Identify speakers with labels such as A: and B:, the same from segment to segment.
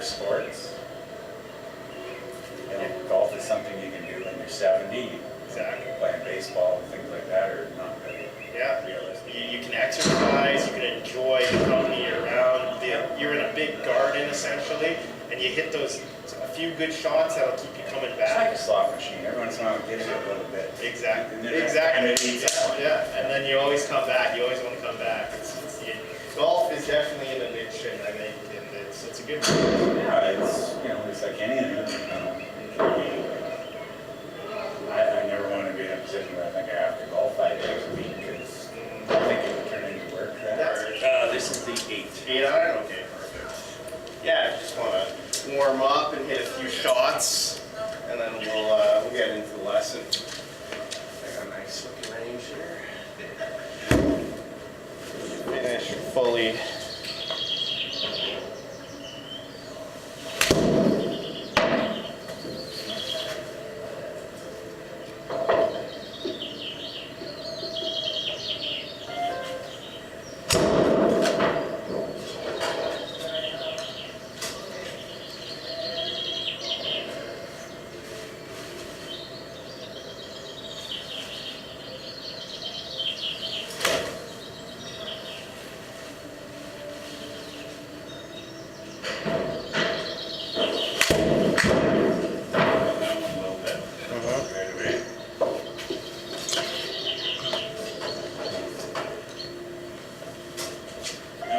A: sports. You know, golf is something you can do when you're 70.
B: Exactly.
A: Playing baseball and things like that are not really realistic.
B: You can exercise, you can enjoy the company around. You're in a big garden essentially, and you hit those a few good shots that'll keep you coming
A: It's like
B: back.
A: a slot machine. Every once in a while it gives you a little bit.
B: Exactly.
A: And then
B: Exactly.
A: it eats that one.
B: Yeah, and then you always come back. You always want to come back. Golf is definitely an addiction, I think, and it's a good one.
A: Yeah, it's, you know, it's like anything. I never want to be in a position where I think I have to golf 5 days a week because I think it would turn into work.
C: This is the 8.
B: 8 iron? Okay, perfect. Yeah, just want to warm up and hit a few shots, and then we'll get into the lesson. I got a nice looking range here. Finish fully.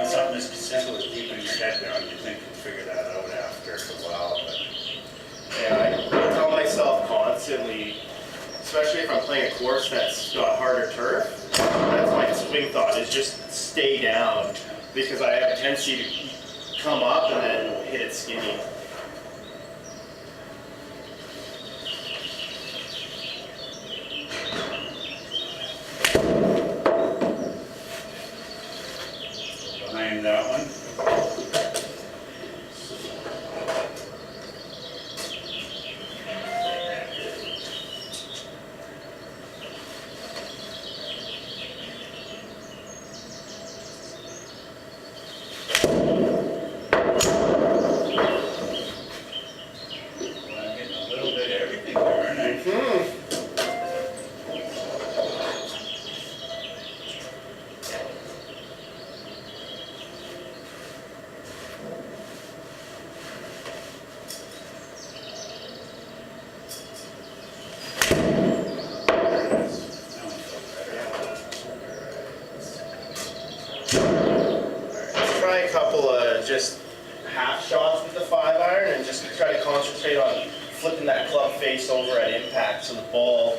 A: Something as simple as keeping your head down, you think you'll figure that out after a while, but
B: Yeah, I tell myself constantly, especially if I'm playing a course that's got harder turf, that's my swing thought, is just stay down, because I have a tendency to come up and then hit it skinny.
A: behind that one. I'm getting a little bit of everything there, aren't I?
B: Let's try a couple of just half shots with the 5 iron and just try to concentrate on flipping that club face over at impact so the ball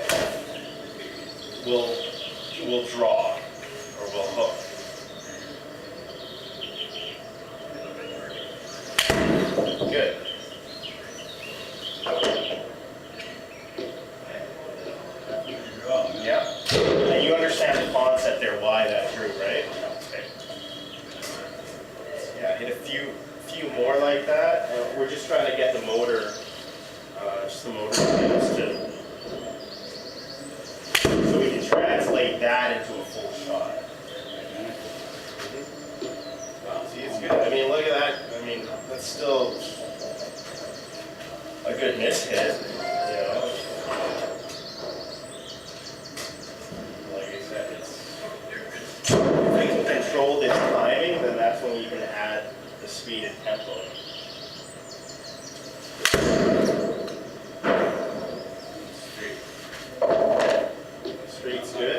B: will draw or will hook. Good. Yeah. And you understand the concept there, why that drew, right? Okay. Yeah, hit a few more like that. We're just trying to get the motor, just the motor skills to, so we can translate that into a full shot. See, it's good. I mean, look at that. I mean, that's still a good miss hit, you know. Like I said, if we can control this timing, then that's when you can add the speed and tempo. Street's good.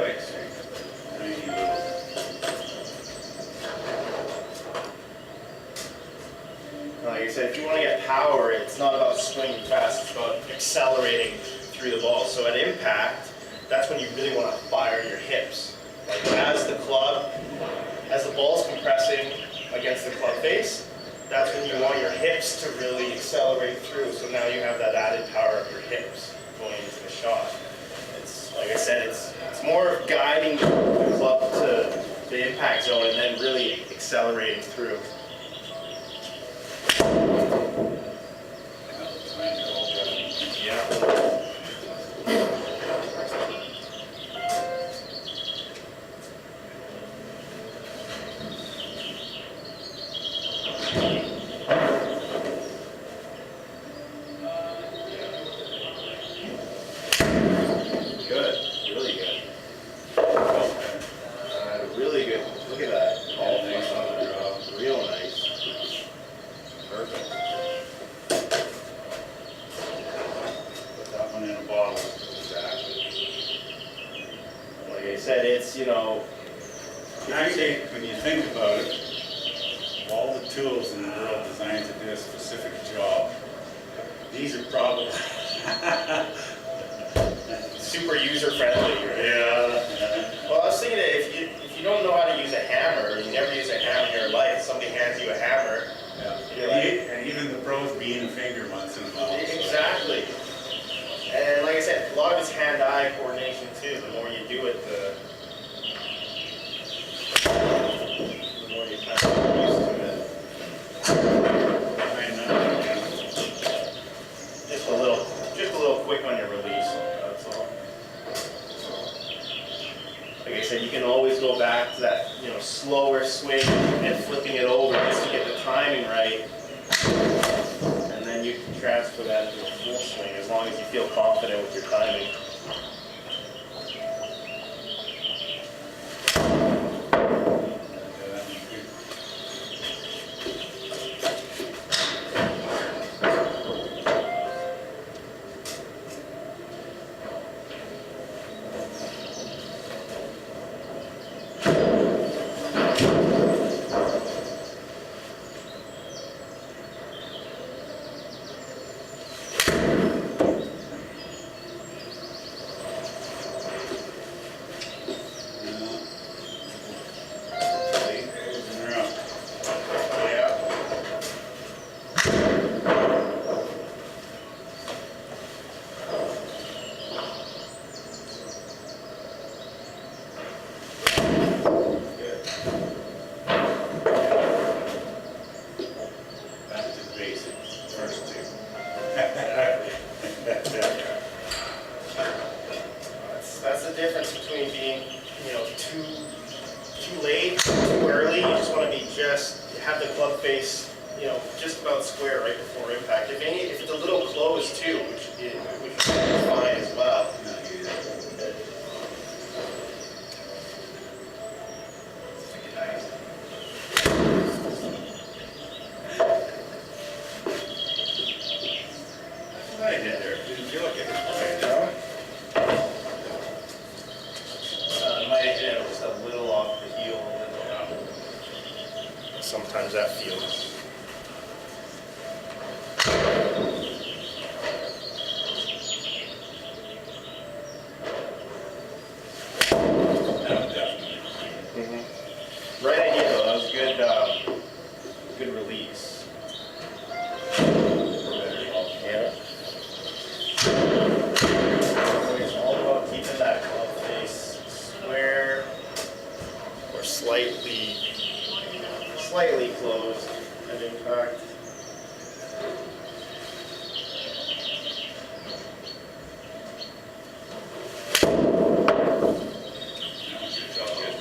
B: Like I said, if you want to get power, it's not about swinging fast, it's about accelerating through the ball. So at impact, that's when you really want to fire your hips. Like as the ball's compressing against the club face, that's when you want your hips to really accelerate through. So now you have that added power of your hips going into the shot. It's, like I said, it's more of guiding the club to the impact zone and then really accelerating through. Yeah. said, it's, you know,
A: Actually, when you think about it, all the tools in the world designed to do a specific job, these are probably,
B: super user friendly, right?
A: yeah.
B: Well, I was thinking that if you don't know how to use a hammer, or you never use a hammer in your life, somebody hands you a hammer, you're like,
A: And even the pros being a finger once in a while.
B: exactly. And like I said, a lot of it's hand-eye coordination too. The more you do it, the more you kind of get used to it.
A: I know.
B: Just a little quick on your release. That's all. Like I said, you can always go back to that, you know, slower swing and flipping it over just to get the timing right. And then you can transfer that into a full swing as long as you feel confident with your timing. That's the difference between being, you know, too late, too early. You just want to be have the club face, you know, just about square right before impact. If it's a little closed too, which is fine as well.
A: I did there. Didn't feel like it.
B: Might have hit it just a little off the heel. Sometimes that feels.
A: No, definitely.
B: Right idea though. That was good. Good release. Yeah. It's all about keeping that club face square or slightly closed at impact.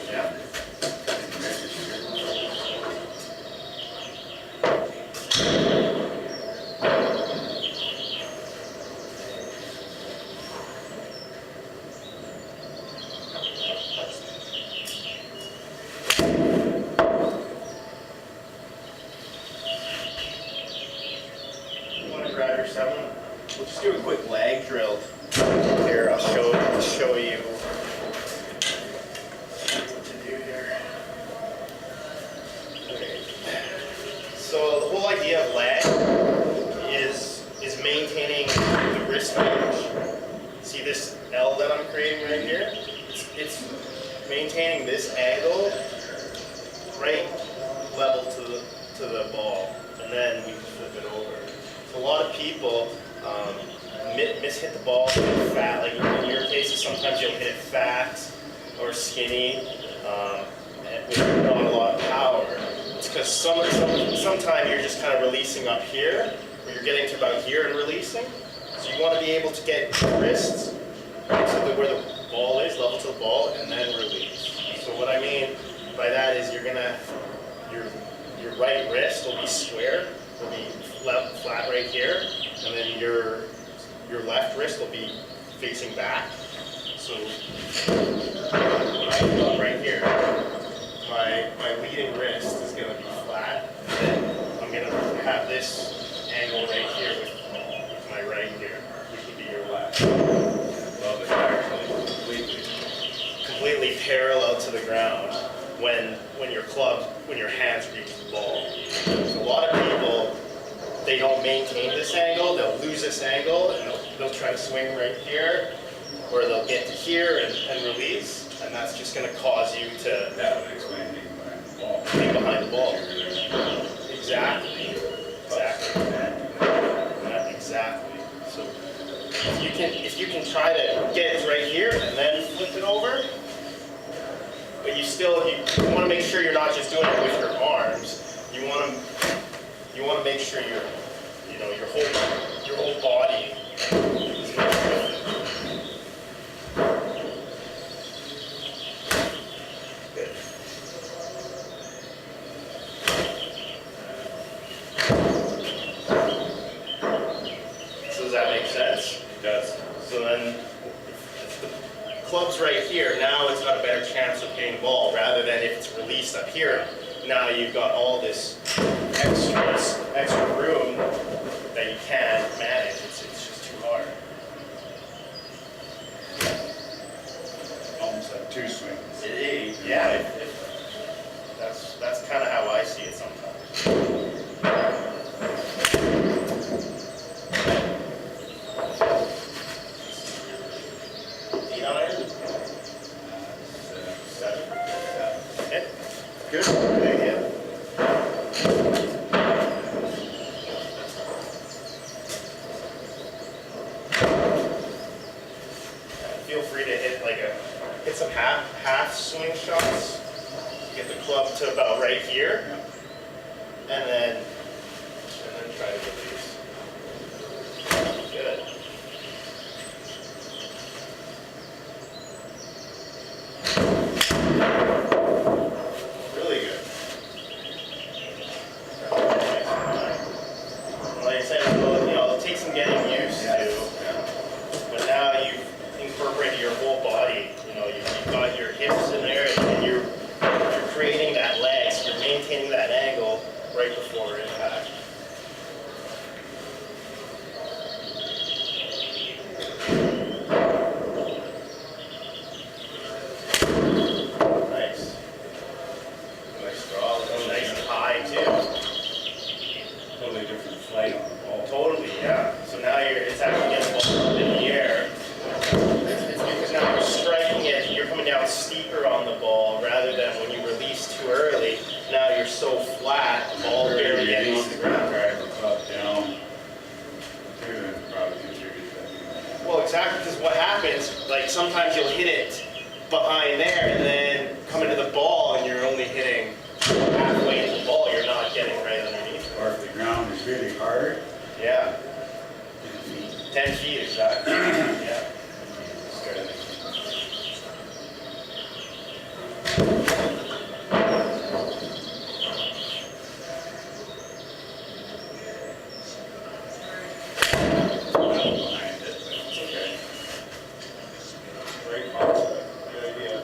B: Yeah. You want to grab your 7? We'll just do a quick lag drill here. I'll show you what to do here. Okay. So the whole idea of lag is maintaining the wrist range. See this L that I'm creating right here? It's maintaining this angle right level to the ball, and then we can flip it over. So a lot of people mishit the ball fat. Like in your cases, sometimes you'll hit it fat or skinny with not a lot of power. It's because sometimes you're just kind of releasing up here, or you're getting to about here and releasing. So you want to be able to get your wrists to where the ball is, level to the ball, and then release. So what I mean by that is your right wrist will be square, will be flat right here, and then your left wrist will be facing back. So right here, my leading wrist is going to be flat, and then I'm going to have this angle right here with my right here, which would be your left.
A: Love it, actually, completely.
B: Completely parallel to the ground when your hands reach the ball. So a lot of people, they don't maintain this angle, they'll lose this angle, and they'll try to swing right here, or they'll get to here and release, and that's just going to cause you to
A: That would explain being behind the ball.
B: be behind the ball.
A: You're
B: Exactly. Exactly. Yeah, exactly. So if you can try to get it right here and then flip it over, but you want to make sure you're not just doing it with your arms. You want to make sure your whole body is moving. Good. So does that make sense?
A: It does.
B: So then, if the club's right here, now it's got a better chance of hitting the ball, rather than if it's released up here. Now you've got all this extra room that you can't manage. It's just too hard.
A: Almost like two swings.
B: Yeah, that's kind of how I see it sometimes. Good. Good idea. Feel free to hit some half swing shots. Get the club to about right here, and then try to release. Good. Really good. Like I said, it'll take some getting used to, but now you've incorporated your whole body. You've got your hips in there, and you're creating that leg, so you're maintaining that angle right before impact. Nice. Nice draw. Nice and high too.
A: Totally different flight on the ball.
B: Totally, yeah. So now it's actually getting the ball up in the air. It's because now you're striking it, you're coming down steeper on the ball rather than when you release too early. Now you're so flat, the ball barely getting on the ground.
A: Drive the club down. Too, and probably contribute to that.
B: Well, exactly, because what happens, like sometimes you'll hit it behind there and then come into the ball and you're only hitting halfway to the ball, you're not getting right underneath.
A: Or if the ground is really hard,
B: Yeah,
A: 10 feet.
B: 10 feet exactly. Yeah. Good.
A: Behind it, but it's okay. Great concept. Good idea.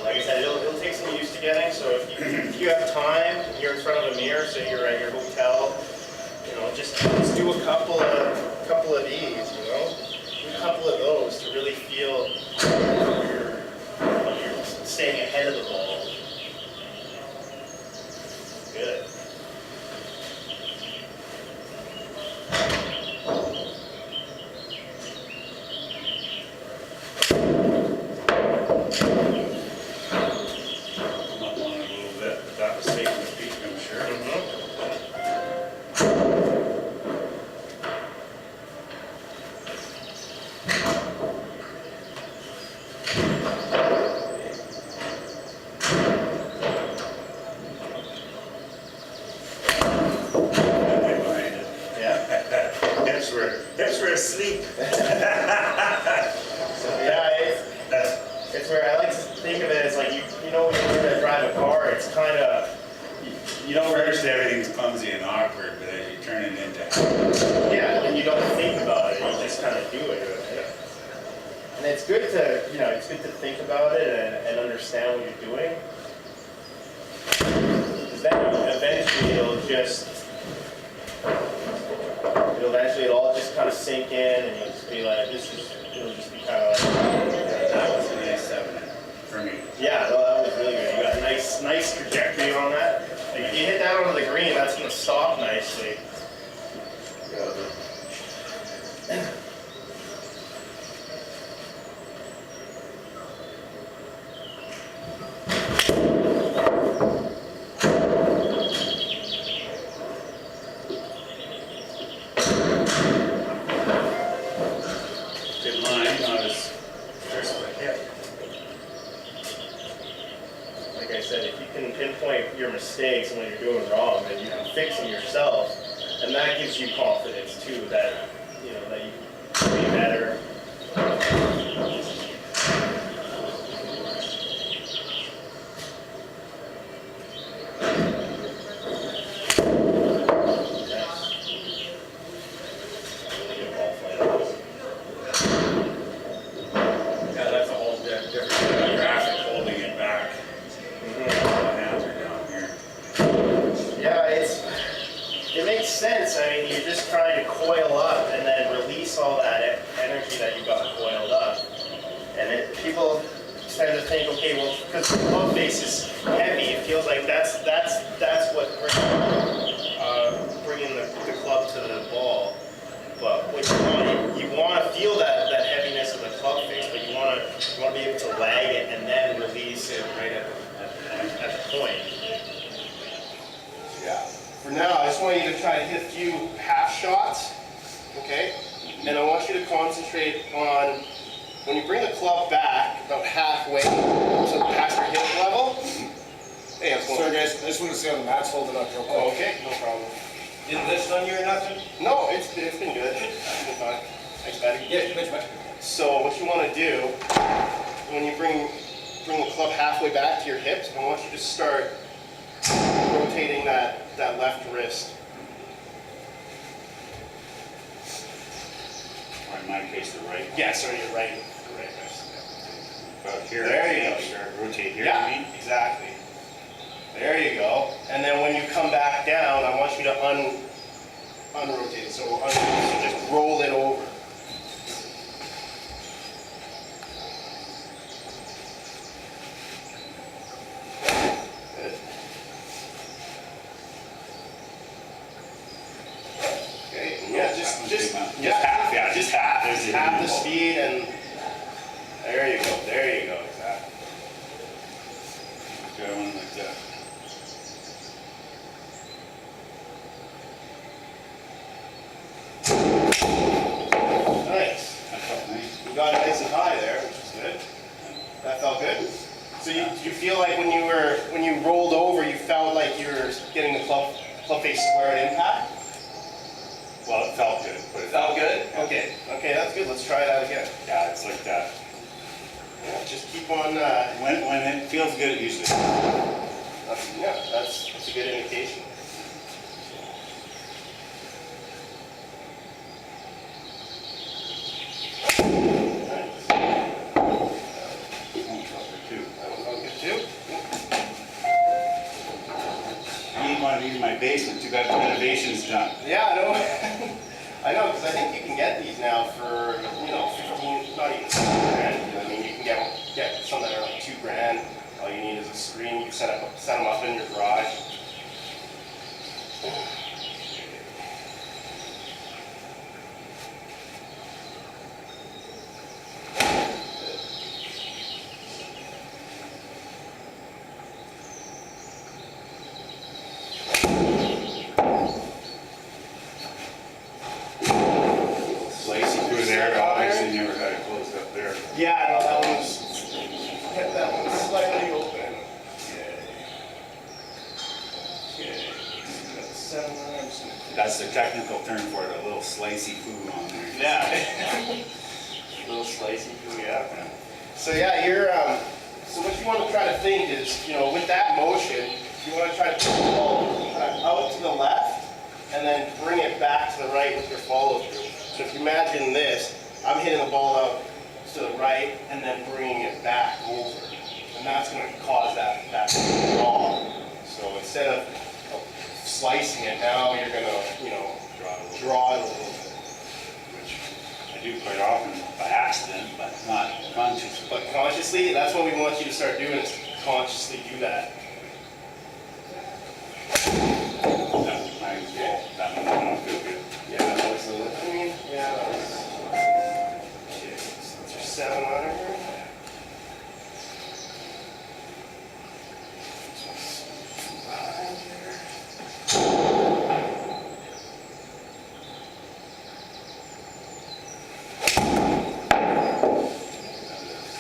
B: Like I said, it'll take some use to getting, so if you have time, and you're in front of a mirror, say you're at your hotel, just do a couple of these, do a couple of those to really feel you're staying ahead of the ball. Good.
A: I'm up on it a little bit, but that was taking a peek, I'm sure. Behind it.
B: Yeah.
A: Hips were asleep.
B: Yeah, it's where I like to think of it as like when you learn to drive a car, it's kind of you don't
A: First, everything's clumsy and awkward, but as you turn it into
B: and you don't think about it, you just kind of do it. And it's good to think about it and understand what you're doing. Because then eventually it'll all just kind of sink in, and you'll just be like, it'll just pinpoint your mistakes and what you're doing wrong, that you can fix them yourself, and that gives you confidence too, that, you know, that you can be better.
A: Yeah, that's a whole different graphic holding it back. The hands are down here.
B: Yeah, it makes sense. I mean, you're just trying to coil up and then release all that energy that you got coiled up. And people tend to think, okay, well, because the club face is heavy, it feels like that's what bringing the club to the ball. But what you want to feel that heaviness of the club face, but you want to be able to lag it and then release it right at the point.
D: Yeah. For now, I just want you to try to hit a few half shots, okay? And I want you to concentrate on, when you bring the club back about halfway, so past your hip level. Hey, how's it going?
E: Sorry guys, I just want to see how the mat's holding up real quick.
D: Oh, okay, no problem.
E: Didn't lift on you or nothing?
D: No, it's been good. It's been fine. Thanks, buddy.
E: Yeah, much.
D: So what you want to do, when you bring the club halfway back to your hips, I want you to start rotating that left wrist.
A: Or in my case, the right.
D: Yeah, sorry, your right wrist.
A: About here.
D: There you go.
A: Start rotate here.
D: Yeah,
A: you mean?
D: exactly. There you go. And then when you come back down, I want you to unrotate it. So just roll it over. Good. Okay. And yeah, just
A: half. Yeah,
D: just half.
A: There's
D: Just
A: the
D: half the
A: interval.
D: speed, and there you go. There you go. Exactly.
A: Go one like that.
D: Nice.
A: That felt nice.
D: You got it nice and high there, which is good. That felt good. So you feel like when you rolled over, you felt like you were getting the club face square at impact?
A: Well, it felt good. But it
D: Felt good? Okay. Okay, that's good. Let's try that again.
A: Yeah, it's like that.
D: Yeah, just keep on.
A: When it feels good, it usually.
D: That's a good indication. Nice.
A: Oh, it felt good too.
D: That one felt good too.
A: I need one of these in my basement. Too bad the renovation's done.
D: Yeah, I know. I know, because I think you can get these now for, 15, not even $6 grand. I mean, you can get some that are like $2 grand. All you need is a screen. You set them up in your garage.
A: Slicey through there. Obviously, never had it closed up there.
D: Yeah, no, kept that one slightly open. Okay. Got the 7 arms.
A: That's the technical term for it. A little slicey food on there.
D: Yeah. A little slicey food, yeah. So yeah, so what you want to try to think is, with that motion, you want to try to push the ball out to the left and then bring it back to the right with your follow through. So if you imagine this, I'm hitting the ball out to the right and then bringing it back over. And that's going to cause that draw. So instead of slicing it, now you're going to, draw it a little bit.
A: Which I do quite often by accident, but not consciously.
D: But consciously, that's what we want you to start doing, is consciously do that.
A: That one don't feel good.
D: Yeah, that was that was, okay, so that's your 7 on it here. This one's behind here.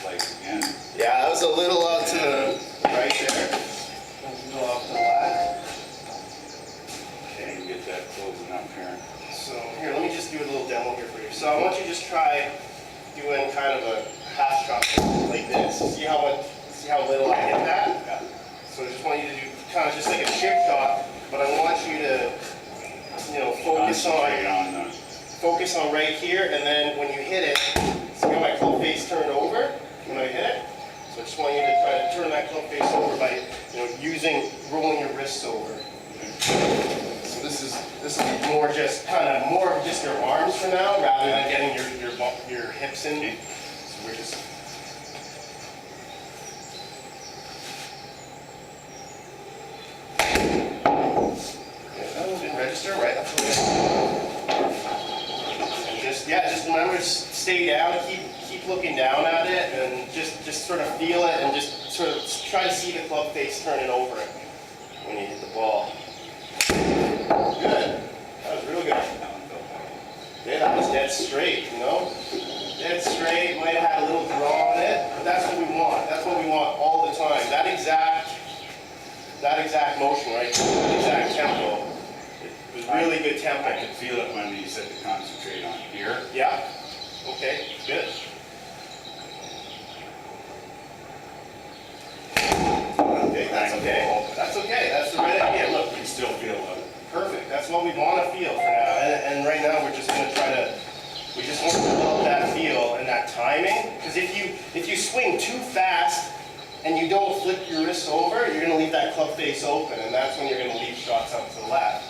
A: Slice again.
D: Yeah, that was a little out to the right there. That was a little So I want you to just try doing kind of a half shot like this. See how little I hit that? So I just want you to do kind of just like a chip shot, but I want you to, you know, focus on right here, and then when you hit it, see how my club face turned over when I hit it? So I just want you to try to turn that club face over by, you know, rolling your wrists over. So this will be more just your arms for now, rather than getting your hips in. So we're just. Didn't register, right? That's okay. And just remember to stay down, keep looking down at it, and just sort of feel it, and just sort of try to see the club face turning over it when you hit the ball. Good. That was real good. Yeah, that was dead straight, you know? Dead straight, might have had a little draw on it, but that's what we want. That's what we want all the time. That exact motion right there, that exact tempo. It was really good tempo.
A: I could feel it when you said to concentrate on here.
D: Yeah? Okay, good. Okay, that's okay. That's okay. That's the right idea. Look,
A: You can still feel it.
D: perfect. That's what we want to feel for now. And right now we're just going to we just want to develop that feel and that timing. Because if you swing too fast and you don't flip your wrists over, you're going to leave that club face open, and that's when you're going to leave shots out to the left.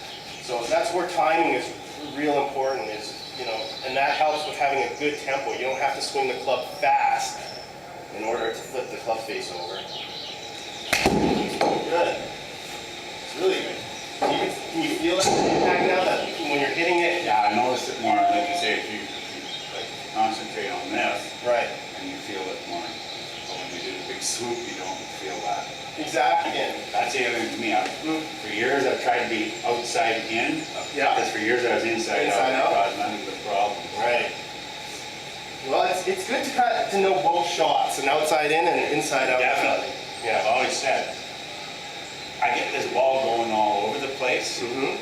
D: So that's where timing is real important, and that helps with having a good tempo. You don't have to swing the club fast in order to flip the club face over. Good. It's really good. Can you feel that impact now that when you're hitting it?
A: Yeah, I noticed it more, like you say, if you like concentrate on this,
D: Right.
A: and you feel it more. But when you do the big swoop, you don't feel that.
D: Exactly.
A: That's the other thing to me. For years, I've tried to be outside in.
D: Yeah.
A: Because for years, I was inside
D: Inside
A: out.
D: out.
A: Because nothing but problems.
D: Right. Well, it's good to know both shots, an outside in and an inside out.
A: Definitely. Yeah, I've always said, I get this ball going all over the place.
D: Mm-hmm.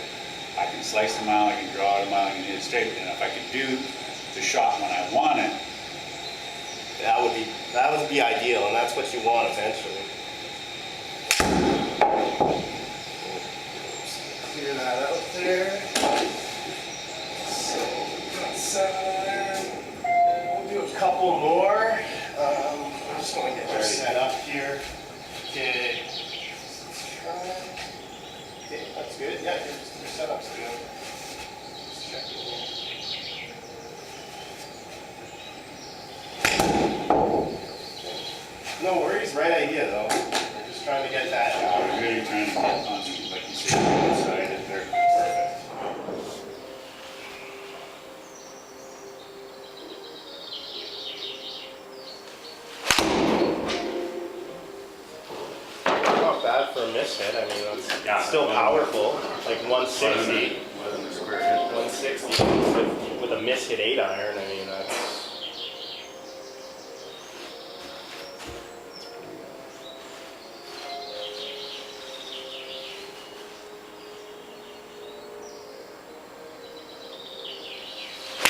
A: I can slice a mile, I can draw it a mile, I can hit it straight. And if I could do the shot when I want it,
D: That would be ideal, and that's what you want eventually. Clear that out there. So outside, we'll do a couple more. I just want to get you set up here. Okay. Okay, that's good. Yeah, your setup's good. Just check it here. No worries, right idea though. We're just trying to get that.
A: I was really trying to get on, like you said, inside it there.
D: Perfect. Not bad for a miss hit. I mean, that's still powerful. Like 160.
A: Wasn't a square hit.
D: 160 with a miss hit 8-iron. I mean, that's.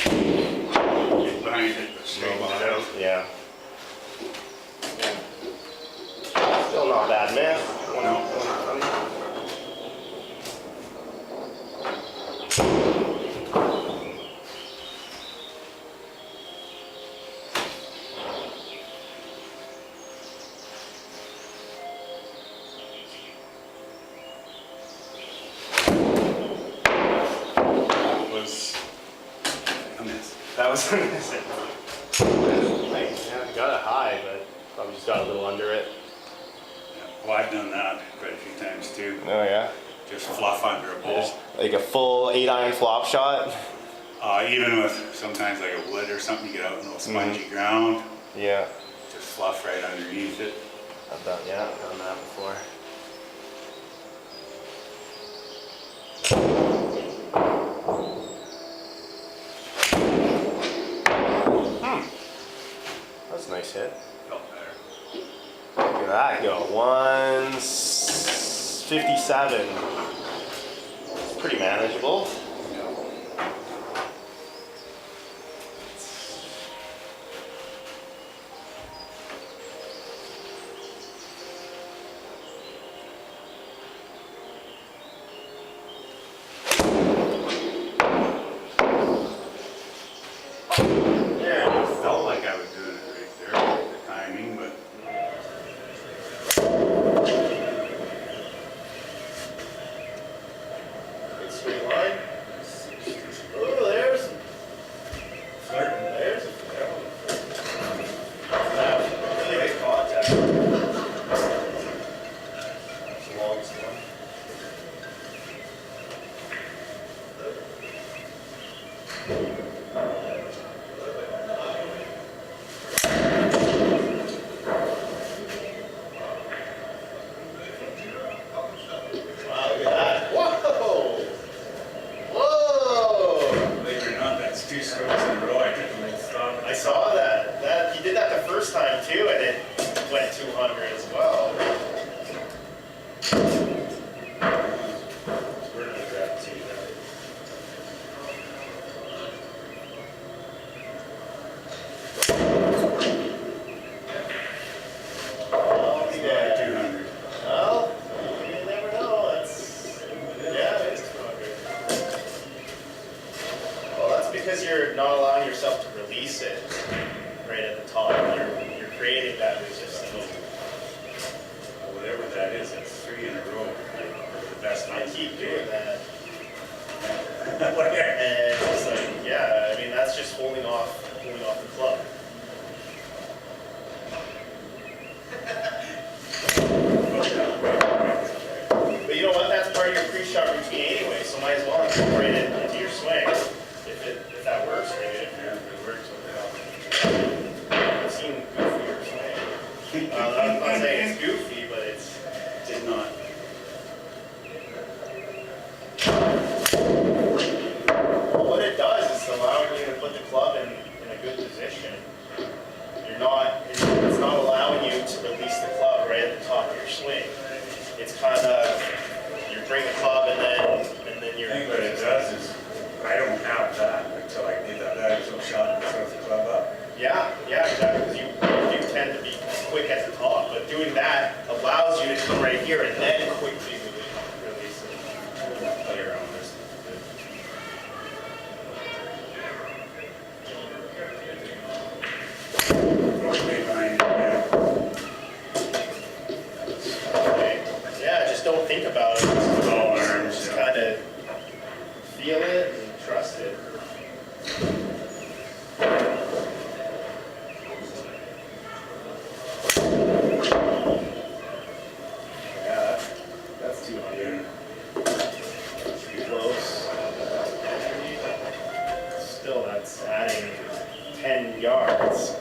A: Get behind it, but straighten it out.
D: Yeah. Still not bad, man. That was nice. Yeah, got it high, but probably just got a little under it.
A: Yeah. Well, I've done that quite a few times too.
D: Oh yeah.
A: Just fluff under a ball.
D: Like a full 8-iron flop shot.
A: Even with sometimes like a wood or something, you get out in a spongy ground,
D: Yeah.
A: just fluff right underneath it.
D: I've done that before. That's a nice hit.
A: Felt better.
D: Look at that go. 157. It's pretty manageable.
A: Yeah, it felt like I was doing it right there, the timing, but
B: Good straight line. Oh, there's
A: flirting.
B: there's a really nice contact. That's the longest one. Wow, look at that. Whoa! Whoa!
A: Believe it or not, that's 2 strokes in a row. I took a little stop.
B: I saw that. He did that the first time too, and it went 200 as well.
A: Where did I grab to that?
B: Oh,
A: It's
B: yeah.
A: not 200.
B: Well, you never know. Yeah, it is 200. Well, that's because you're not allowing yourself to release it right at the top. You're creating that resistance.
A: Whatever that is, it's 3 in a row. The best
B: I
A: I
B: keep doing that.
A: What the heck?
B: And it's like, yeah, I mean, that's just holding off the club. But you know what? That's part of your pre-shot routine anyway, so might as well incorporate it into your swing if that works for you.
A: Yeah, it works with that.
B: It seemed goofier swing. I'm not saying it's goofy, but it did not. What it does is allowing you to put the club in a good position. It's not allowing you to release the club right at the top of your swing. It's kind of, you bring the club and then you're.
A: I think what it does is, I don't have that until I did that actual shot and throw the club up.
B: Yeah, exactly, because you tend to be quick at the top, but doing that allows you to come right here and then quickly release it.
A: Play around this. Way behind it, yeah.
B: Okay. Yeah, just don't think about it.
A: It's all arms,
B: Just
A: yeah.
B: kind of feel it and trust it. Yeah, that's 200. Pretty close. Still, that's adding 10 yards.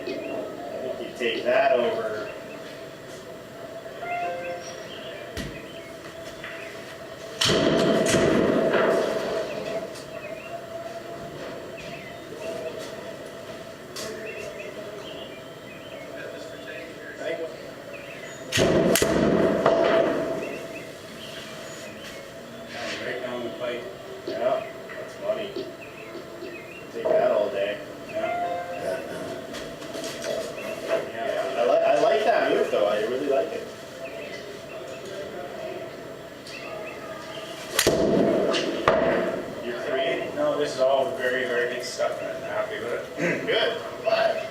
B: I think you take that over. Thank you.
A: Right down the pipe.
B: Yeah, that's money. Take that all day.
A: Yeah.
B: Yeah, I like that move though. I really like it. You're creating.
A: No, this is all very, very good stuff, and I'm happy with it.
B: Good. I'm glad.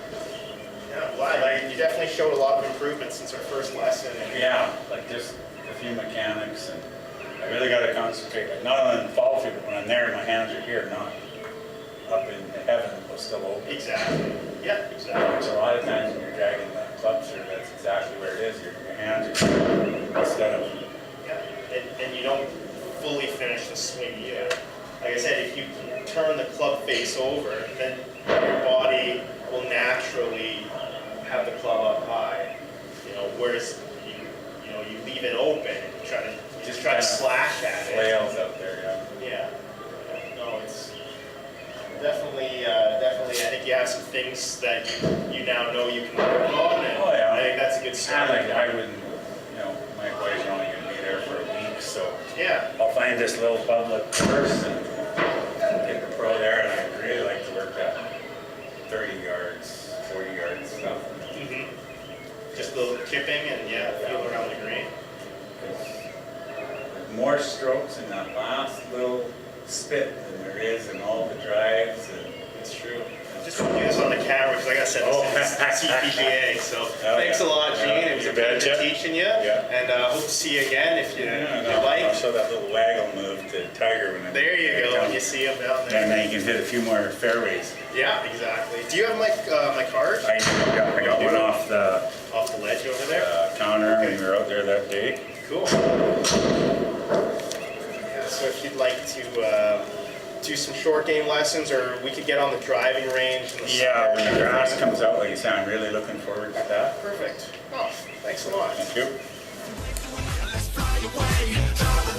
B: Yeah, I'm glad. You definitely showed a lot of improvement since our first lesson. And
A: Yeah, like just a few mechanics, and I really got to concentrate, like not on the fall field, but when I'm there, my hands are here, not up in heaven, but still open.
B: Exactly. Yeah, exactly.
A: Which a lot of times when you're dragging the club through, that's exactly where it is. Your hands are here instead of.
B: Yeah. And you don't fully finish the swing either. Like I said, if you turn the club face over, then your body will naturally have the club up high. Whereas you leave it open and you just try to slash at it.
A: Flails out there,
B: Yeah. No, it's definitely. I think you have some things that you now know you can work on, and
A: Oh, yeah.
B: I think that's a good start.
A: I wouldn't, my boys are only going to be there for a week, so
B: Yeah.
A: I'll find this little public course and get the pro there, and I'd really like to work at 30 yards. 40 yards stuff.
B: Just a little kipping and yeah, feel around the green.
A: There's more strokes in that last little spit than there is in all the drives. And
B: It's true. Just want to do this on the camera because like I said, this is CPGA. So thanks a lot, Gene. It was a pleasure teaching you.
A: Yeah.
B: And hope to see you again if you,
A: I'll
B: like.
A: show that little waggle move to Tiger when
B: There you go. When you see him down there.
A: And then you can hit a few more fairways.
B: Yeah, exactly. Do you have my card?
A: I got one off the
B: Off the ledge over there?
A: counter when we were out there that day.
B: Cool. Yeah, so if you'd like to do some short game lessons, or we could get on the driving range. In the
A: Yeah,
B: summer.
A: when the grass comes out, like you say, I'm really looking forward to that.
B: Perfect. Oh, thanks a lot.
A: Thank you.
F: Let's fly away.